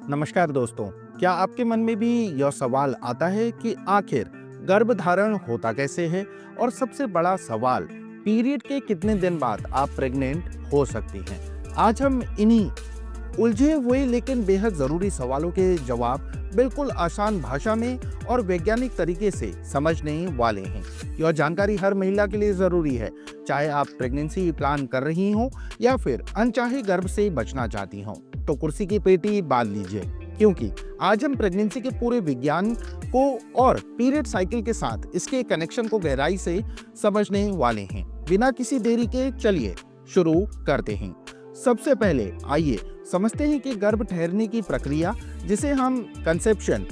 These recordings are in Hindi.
नमस्कार दोस्तों। क्या आपके मन में भी यह सवाल आता है कि आखिर गर्भधारण होता कैसे है? और सबसे बड़ा सवाल, पीरियड के कितने दिन बाद आप प्रेग्नेंट हो सकती हैं? आज हम इन्हीं उलझे हुए लेकिन बेहद जरूरी सवालों के जवाब बिल्कुल आसान भाषा में और वैज्ञानिक तरीके से समझने वाले हैं। यह जानकारी हर महिला के लिए जरूरी है, चाहे आप प्रेगनेंसी प्लान कर रही हो या फिर अनचाहे गर्भ से बचना चाहती हो। तो कुर्सी की पेटी बांध लीजिए, क्योंकि आज हम प्रेगनेंसी के पूरे विज्ञान को और पीरियड साइकिल के साथ इसके कनेक्शन को गहराई से समझने वाले हैं। बिना किसी देरी के चलिए शुरू करते हैं। सबसे पहले आइए समझते हैं कि गर्भ ठहरने की प्रक्रिया, जिसे हम कंसेप्शन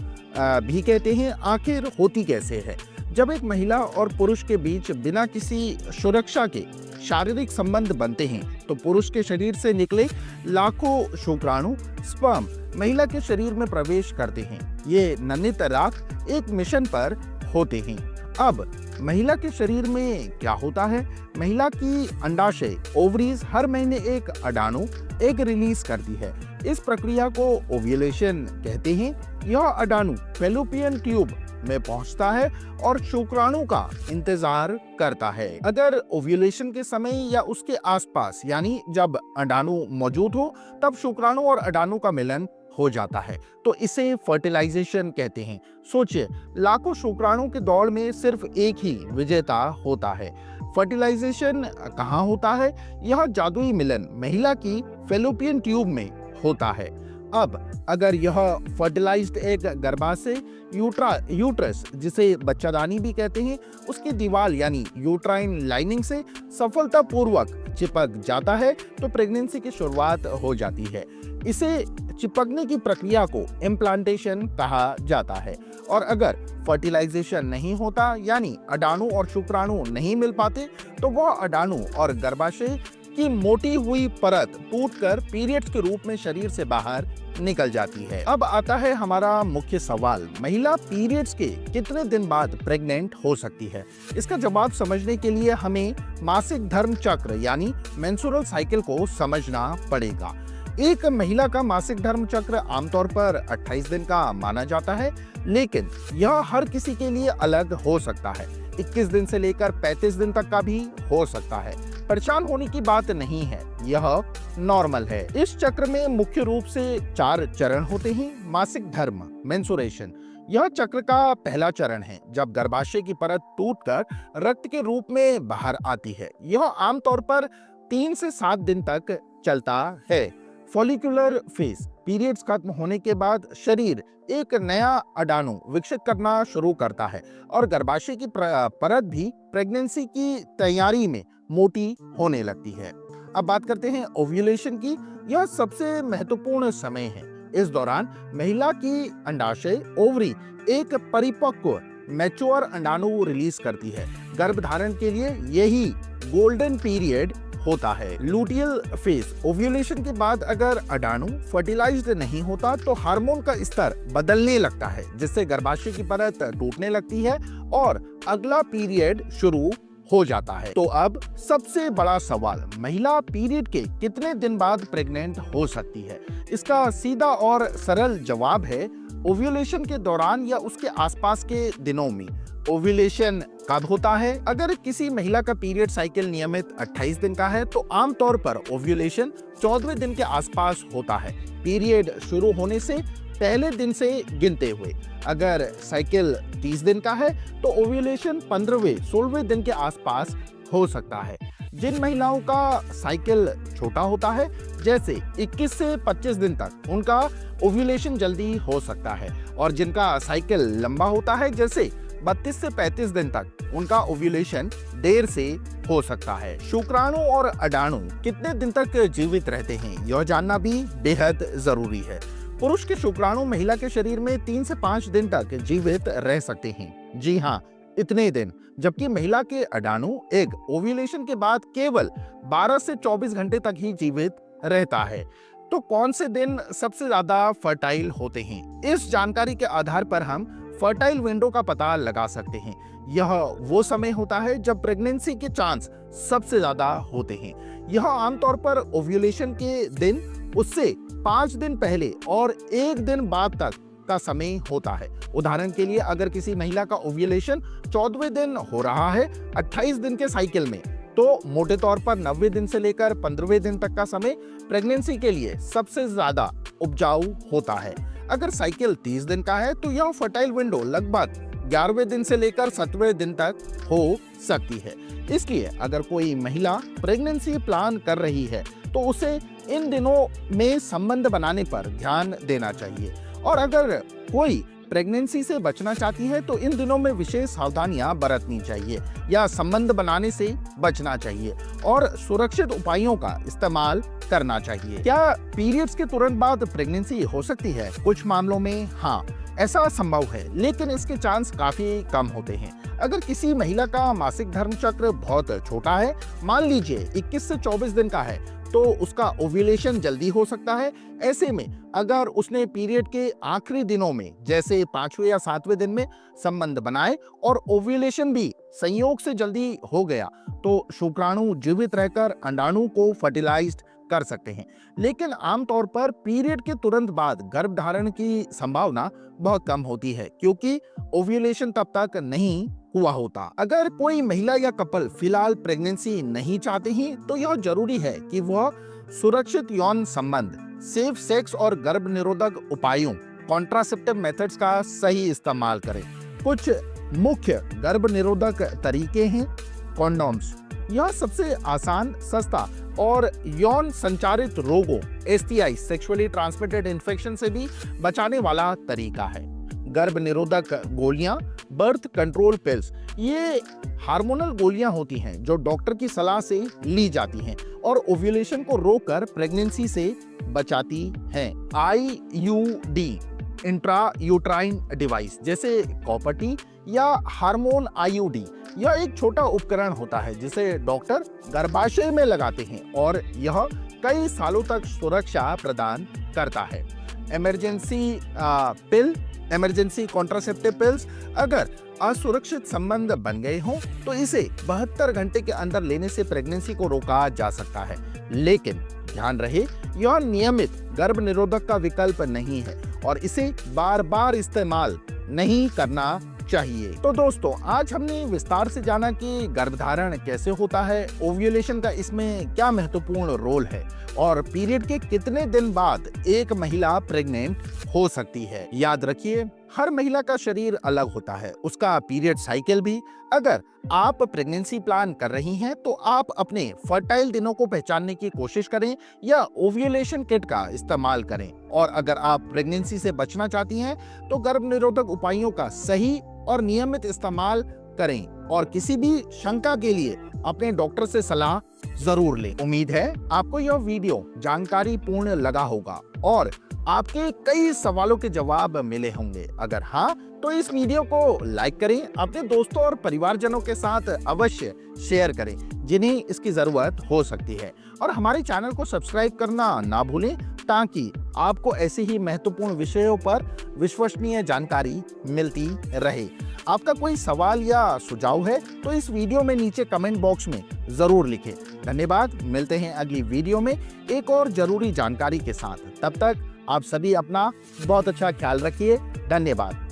भी कहते हैं, आखिर होती कैसे है। जब एक महिला और पुरुष के बीच बिना किसी सुरक्षा के शारीरिक संबंध बनते हैं तो पुरुष के शरीर से निकले लाखों शुक्राणु स्पर्म महिला के शरीर में प्रवेश करते हैं। ये नन्हे तैराक एक मिशन पर होते हैं। अब महिला के शरीर में क्या होता है? महिला की अंडाशय ओवरीज हर महीने एक अडाणु एग रिलीज करती है। इस प्रक्रिया को ओव्यूलेशन कहते हैं। यह अडाणु फैलोपियन ट्यूब में पहुंचता है और शुक्राणु का इंतजार करता है। अगर ओव्यूलेशन के समय या उसके आसपास, यानी जब अडाणु मौजूद हो, तब शुक्राणु और अडाणु का मिलन हो जाता है, तो इसे फर्टिलाइजेशन कहते हैं। सोचिए, लाखों शुक्राणु के दौड़ में सिर्फ एक ही विजेता होता है। फर्टिलाइजेशन कहाँ होता है? यह जादुई मिलन महिला की फैलोपियन ट्यूब में होता है। अब अगर यह फर्टिलाइज्ड एग गर्भाशय यूट्रस, जिसे बच्चादानी भी कहते हैं, उसकी दीवार यानी यूट्राइन लाइनिंग से सफलतापूर्वक चिपक जाता है तो प्रेगनेंसी की शुरुआत हो जाती है। इसे चिपकने की प्रक्रिया को इम्प्लांटेशन कहा जाता है। और अगर फर्टिलाइजेशन नहीं होता, यानी अडाणु और शुक्राणु नहीं मिल पाते, तो वह अडाणु और गर्भाशय की मोटी हुई परत टूटकर पीरियड्स के रूप में शरीर से बाहर निकल जाती है। अब आता है हमारा मुख्य सवाल, महिला पीरियड्स के कितने दिन बाद प्रेग्नेंट हो सकती है? इसका जवाब समझने के लिए हमें मासिक धर्म चक्र यानी मेंस्ट्रुअल साइकिल को समझना पड़ेगा। एक महिला का मासिक धर्म चक्र आमतौर पर 28 दिन का माना जाता है, लेकिन यह हर किसी के लिए अलग हो सकता है। 21 दिन से लेकर 35 दिन तक का भी हो सकता है। परेशान होने की बात नहीं है, यह नॉर्मल है। इस चक्र में मुख्य रूप से 4 चरण होते हैं। मासिक धर्म मेंस्ट्रुएशन, यह चक्र का पहला चरण है, जब गर्भाशय की परत टूटकर रक्त के रूप में बाहर आती है। यह आमतौर पर 3 से 7 दिन तक चलता है। फॉलिकुलर फेज, पीरियड्स खत्म होने के बाद शरीर एक नया अडाणु विकसित करना शुरू करता है और गर्भाशय की परत भी प्रेगनेंसी की तैयारी में मोटी होने लगती है। अब बात करते हैं ओव्यूलेशन की। यह सबसे महत्वपूर्ण समय है। इस दौरान महिला की अंडाशय ओवरी एक परिपक्व मैच्योर अंडाणु रिलीज करती है। गर्भधारण के लिए यही गोल्डन पीरियड होता है। लूटियल फेज, ओव्यूलेशन के बाद अगर अडाणु फर्टिलाइज्ड नहीं होता तो हार्मोन का स्तर बदलने लगता है, जिससे गर्भाशय की परत टूटने लगती है और अगला पीरियड शुरू हो जाता है। तो अब सबसे बड़ा सवाल, महिला पीरियड के कितने दिन बाद प्रेग्नेंट हो सकती है? इसका सीधा और सरल जवाब है ओव्यूलेशन के दौरान या उसके आसपास के दिनों में। ओव्यूलेशन कब होता है? अगर किसी महिला का पीरियड साइकिल नियमित 28 दिन का है तो आमतौर पर ओव्यूलेशन 14वें दिन के आसपास होता है, पीरियड शुरू होने से पहले दिन से गिनते हुए। अगर साइकिल 30 दिन का है तो ओव्यूलेशन 15वें 16वें दिन के आसपास हो सकता है। जिन महिलाओं का साइकिल छोटा होता है, जैसे 21 से 25 दिन तक, उनका ओव्यूलेशन जल्दी हो सकता है, और जिनका साइकिल लंबा होता है, जैसे 32 से 35 दिन तक, उनका ओव्यूलेशन देर से हो सकता है। शुक्राणु और अडाणु कितने दिन तक जीवित रहते हैं, यह जानना भी बेहद जरूरी है। पुरुष के शुक्राणु महिला के शरीर में 3 से 5 दिन तक जीवित रह सकते हैं। जी हाँ, इतने दिन। जबकि महिला के अडाणु एग ओव्यूलेशन के बाद केवल 12 से 24 घंटे तक ही जीवित रहता है। तो कौन से दिन सबसे ज्यादा फर्टाइल होते हैं? इस जानकारी के आधार पर हम फर्टाइल विंडो का पता लगा सकते हैं। यह वो समय होता है जब प्रेगनेंसी के चांस सबसे ज्यादा होते हैं। यह आमतौर पर ओव्यूलेशन के दिन, उससे 5 दिन पहले और 1 दिन बाद तक का समय होता है। उदाहरण के लिए, अगर किसी महिला का ओव्यूलेशन 14वें दिन हो रहा है 28 दिन के साइकिल में, तो मोटे तौर पर 90 दिन से लेकर 15वें दिन तक का समय प्रेगनेंसी के लिए सबसे ज्यादा उपजाऊ होता है। अगर साइकिल 30 दिन का है तो यह फर्टाइल विंडो लगभग 11वें दिन से लेकर 7वें दिन तक हो सकती है। इसलिए अगर कोई महिला प्रेगनेंसी प्लान कर रही है तो उसे इन दिनों में संबंध बनाने पर ध्यान देना चाहिए। और अगर कोई प्रेगनेंसी से बचना चाहती है तो इन दिनों में विशेष सावधानियां बरतनी चाहिए या संबंध बनाने से बचना चाहिए और सुरक्षित उपायों का इस्तेमाल करना चाहिए। क्या पीरियड्स के तुरंत बाद प्रेगनेंसी हो सकती है? कुछ मामलों में हाँ, ऐसा संभव है, लेकिन इसके चांस काफी कम होते हैं। अगर किसी महिला का मासिक धर्म चक्र बहुत छोटा है, मान लीजिए 21 से 24 दिन का है, तो उसका ओव्यूलेशन जल्दी हो सकता है। ऐसे में अगर उसने पीरियड के आखिरी दिनों में, जैसे 5वें या 7वें दिन में संबंध बनाए और ओव्यूलेशन भी संयोग से जल्दी हो गया, तो शुक्राणु जीवित रहकर अंडाणु को फर्टिलाइज्ड कर सकते हैं। लेकिन आमतौर पर पीरियड के तुरंत बाद गर्भधारण की संभावना बहुत कम होती है, क्योंकि ओव्यूलेशन तब तक नहीं हुआ होता। अगर कोई महिला या कपल फिलहाल प्रेगनेंसी नहीं चाहते हैं, तो यह जरूरी है कि वह सुरक्षित यौन संबंध, सेफ सेक्स और गर्भ निरोधक उपायों, कॉन्ट्रासेप्टिव मेथड्स का सही इस्तेमाल करें। कुछ मुख्य गर्भ निरोधक तरीके हैं। कॉन्डोम्स, यह सबसे आसान, सस्ता और यौन संचारित रोगों STI सेक्सुअली ट्रांसमिटेड इन्फेक्शन से भी बचाने वाला तरीका है। गर्भ निरोधक गोलियां, बर्थ कंट्रोल पिल्स, ये हार्मोनल गोलियां होती हैं जो डॉक्टर की सलाह से ली जाती हैं और ओव्यूलेशन को रोककर प्रेगनेंसी से बचाती हैं। IUD इंट्रा यूट्राइन डिवाइस, जैसे कॉपर टी या हार्मोन IUD, यह एक छोटा उपकरण होता है जिसे डॉक्टर गर्भाशय में लगाते हैं और यह कई सालों तक सुरक्षा प्रदान करता है। इमरजेंसी कॉन्ट्रासेप्टिव पिल्स, अगर असुरक्षित संबंध बन गए हों तो इसे 72 घंटे के अंदर लेने से प्रेगनेंसी को रोका जा सकता है। लेकिन ध्यान रहे, यह नियमित गर्भ निरोधक का विकल्प नहीं है और इसे बार बार इस्तेमाल नहीं करना चाहिए। तो दोस्तों, आज हमने विस्तार से जाना कि गर्भधारण कैसे होता है, ओव्यूलेशन का इसमें क्या महत्वपूर्ण रोल है और पीरियड के कितने दिन बाद एक महिला प्रेग्नेंट हो सकती है। याद रखिए, हर महिला का शरीर अलग होता है, उसका पीरियड साइकिल भी। अगर आप प्रेगनेंसी प्लान कर रही हैं तो आप अपने फर्टाइल दिनों को पहचानने की कोशिश करें या ओव्यूलेशन किट का इस्तेमाल करें। और अगर आप प्रेगनेंसी से बचना चाहती हैं तो गर्भ निरोधक उपायों का सही और नियमित इस्तेमाल करें और किसी भी शंका के लिए अपने डॉक्टर से सलाह जरूर लें। उम्मीद है आपको यह वीडियो जानकारी पूर्ण लगा होगा और आपके कई सवालों के जवाब मिले होंगे। अगर हाँ, तो इस वीडियो को लाइक करें, अपने दोस्तों और परिवारजनों के साथ अवश्य शेयर करें जिन्हें इसकी जरूरत हो सकती है और हमारे चैनल को सब्सक्राइब करना ना भूलें ताकि आपको ऐसे ही महत्वपूर्ण विषयों पर विश्वसनीय जानकारी मिलती रहे। आपका कोई सवाल या सुझाव है तो इस वीडियो में नीचे कमेंट बॉक्स में जरूर लिखें। धन्यवाद, मिलते हैं अगली वीडियो में एक और जरूरी जानकारी के साथ। तब तक आप सभी अपना बहुत अच्छा ख्याल रखिए। धन्यवाद।